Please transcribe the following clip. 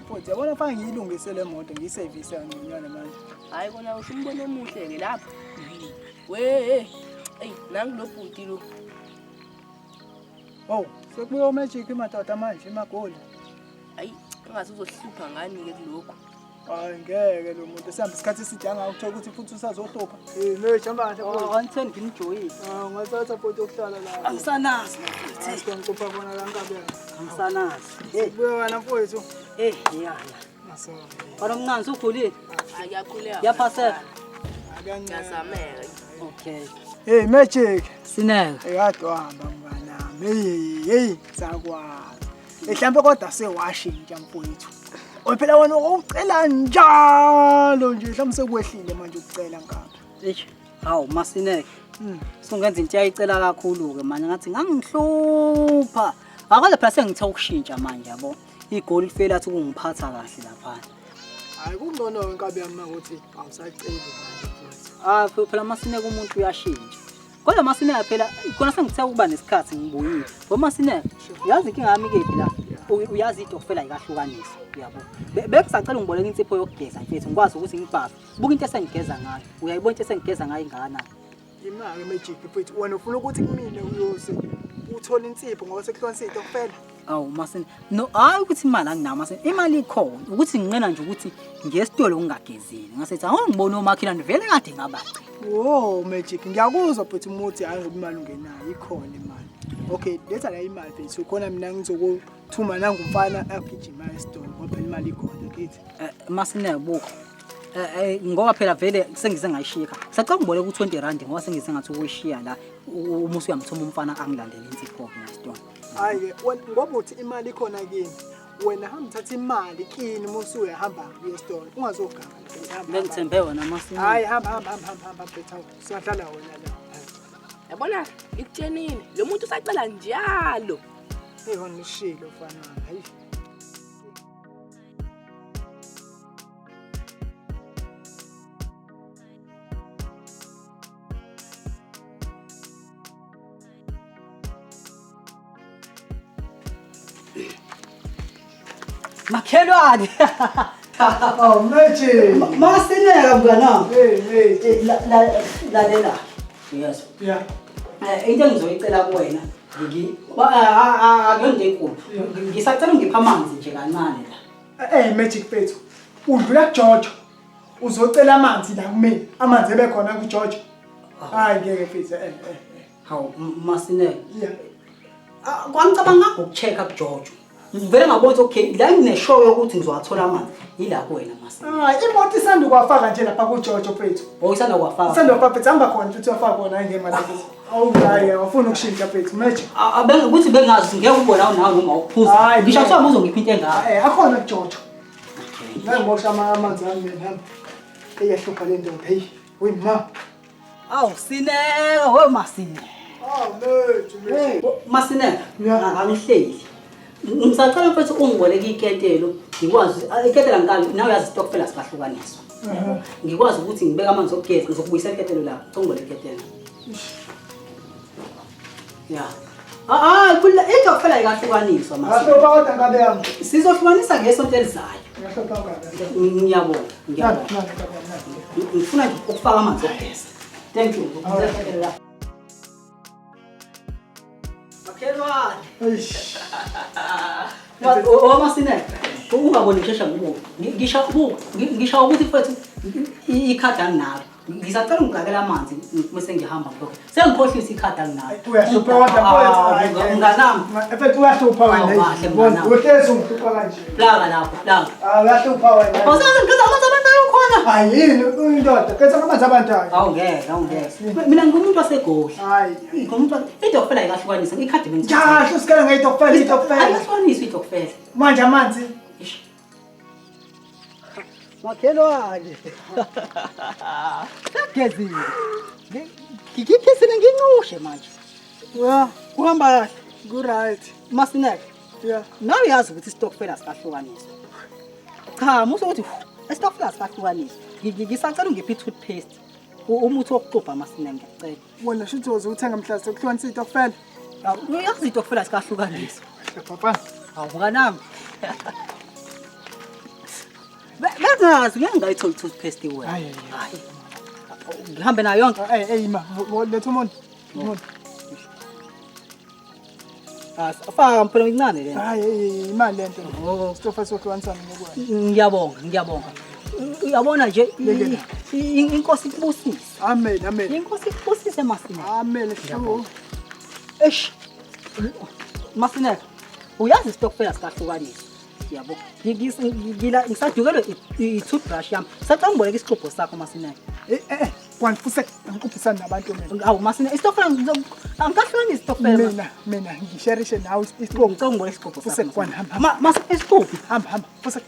Futhi yabona fanele ngiyilungise le moto ngiyisevise ngonyana manje. Hayi kona usimbono omuhle ke lapha. We, nangu lo bhuti lo. Oh, sekubuya uMagic madoda manje emagoli. Hayi, ungaze uzohlupha ngani ke kuloko. Hayi ngeke lo muntu sihamba isikhathi eside angawuthola ukuthi futhi usazohlupha. Manje hamba kahle futhi. Angitheni ngimjoyile. Ngathatha futhi yokuhlala la. Angisanazi mfethu. Ngicupha bona la ngabe. Angisanazi. Buya wena mfowethu. Yana. Naso. Mnanzi ukhulile? Ayakhuleka. Yaphasela. Ngiyazameka. Okay. Hey Magic. Sineke. Eyadwamba mnganami. Hey, sakwazi. Mhlambe kodwa sewashintsha mfowethu. Ophela wena ucela njalo nje mhlawumbe sekwehlile manje ukucela ngapha. Eish. Hawu Masineke. Sungenza into yayicela kakhulu ke manje ngathi ngangihlupha. Akaze phela sengithe ukushintsha manje yabo. Igoli lifela athi kungiphatha kahle lapha. Hayi kungcono inkabi yami ukuthi awusaceli manje futhi. Phela Masineke umuntu uyashintsha. Kodwa Masineke phela khona sengithe ukuba nesikhathi ngibuyile. Ngoba Masineke yazi inkinga yami ke phela uyazi into okufela ikahlukanisa yabo. Bekusacela ngiboleka insipho yokugeza mfethu ngikwazi ukuthi ngibhafe. Buka into esengigeza ngayo. Uyayibona into esengigeza ngayo ingana. Imali Magic mfethu wena ufuna ukuthi kumina uyose uthola insipho ngoba sekuhlonisa into okufela. Awu Masini no hayi ukuthi imali anginayo Masini imali ikhona ukuthi nginqena nje ukuthi ngesitolo ngingagezini ngasethi awungibona omakhilana vele kade ngabaci. Wo Magic ngiyakuzwa futhi umuthi hayi ngoba imali ungenayo ikhona imali. Okay letha la imali mfethu khona mina ngizokuthuma nangumfana agijima esitolo ngoba imali ikhona kithi. Masini yabuka ngoba phela vele sengize ngayishika sacela ngiboleka u20 ngoba sengize ngathi ukuyishiya la umusi uyamthoma umfana angilandele insipho ngesitolo. Hayi ngoba uthi imali ikhona kini wena hamba thatha imali kini musu uyahamba esitolo ungazoganga ngithembe wena Masini. Hayi hamba bethu siyahlala wena la. Yabona ngikutshenile lo muntu usacela njalo. Hey wona nishilo mfana hayi. Makhelwane. Oh Magic. Masineke mngana. Hey. Lalela. Yes. Yeah. Into engizoyicela kuwena akuyonto enkulu. Ngisacela ungipha amanzi nje kancane la. Hey Magic bethu. Udlula kuJojo. Uzocela amanzi la kumina. Amanzi ebe khona kuJojo. Hayi ngeke mfethu Hawu Masineke. Yeah. Kwangicabanga ngokuchecka kuJojo. Ngivele ngabona okay la ngineshow yokuthi ngizowathola amanzi yila kuwena Masineke. Hayi imoto isanda kwafaka nje lapha kuJojo bethu. Isanda kwafaka. Isanda kwafaka bethu hamba khona futhi wafaka khona ngemali lethu. Awuhayi awufuna ukushintsha bethu Magic. Abenga ukuthi bengazi ngeke ubona nawe noma ukuphuza. Ngisho kuthiwa uzongipha into engaka. Akhona kuJojo. Ngangibosha amanzi ami ngihamba. Eyahlupha le ndoda hey. Wima. Awu Sineke we Masineke. Hey. Masineke angihleli. Ngisacela mfethu ungiboleke iketelo ngikwazi iketela ngikali nawe yazi stokfela sikahlukaniswa. Ngikwazi ukuthi ngibeke amanzi okugeza ngizokubuyisela iketelo la ungiboleke iketelo. Yeah. Kula stokfela ikahlukaniswa Masineke. Ahlupha kodwa ngabe yami. Sizohlukanisa ngesonto elizayo. Ngiyahlupha ngabe. Ngiyabonga. Ngifuna nje ukufaka amanzi okugeza. Thank you. Ngizofela. Makhelwane. Eish. Masineke ungaboni ngishesha ngobuko ngisho ukuthi mfethu ikhadi anginalo ngisacela ungigakela amanzi bese ngihamba ngilokho sengikhohlisa ikhadi anginalo Uyahlupha kodwa mfethu nganami mfethu uyahlupha wena uhlezi ungihlupha kanje plaka lapho plaka uyahlupha wena awusazi ngikwenza amanzi abantu ayokhona hayi yini indoda kenza amanzi abantu awungeke mina ngumuntu wasegoli hayi ngumuntu into okufela ikahlukanisa ikhadi njalo usikala ngayitokufela itokufela ayihlukanisa itokufela manje amanzi Makhelwane. Ngezini. Ngikhisile nginqushe manje. Kuhamba kahle. Ku-right. Masineke. Yeah. Nawe yazi ukuthi istokfela sikahlukaniswa. Cha, muso uthi istokfela sikahlukaniswa. Ngisacela ungiphe i-toothpaste. Umuthi wokuxubha Masineke ngiyacela. Wena shuthi uzothenga mhla sokuhlukanisa itokufela. Uyazi itokfela sikahlukaniswa. Papa. Awu mnganami. ngazi ngeke ngayithola toothpaste wena. Hayi. Hayi. Ngihambe nayo yonke. Hey ma, letha umuntu. Afaka mphela incane lena. Hayi imali lento. Stofa sokuwanisana ngokuwa. Ngiyabonga. Uyabona nje Lekela. inkosi ikubusise. Amen. Inkosi ikubusise Masina. Amen. Sho. Eish. Masina. Uyazi stokfela sikahlukanisa. Yabo. Ngisadukelwe i-toothbrush yami. Sacela ngiboleka isixubho sakho Masina. Kwanifuse ngikuphisana nabantu mina. Awu Masina istokfela angikahlukanisi istokfela. Mina ngisharishe nawe Ngicela ngiboleka isixubho sakho. Fuse kwanihamba. Masina isixubho. Hamba. Fuse.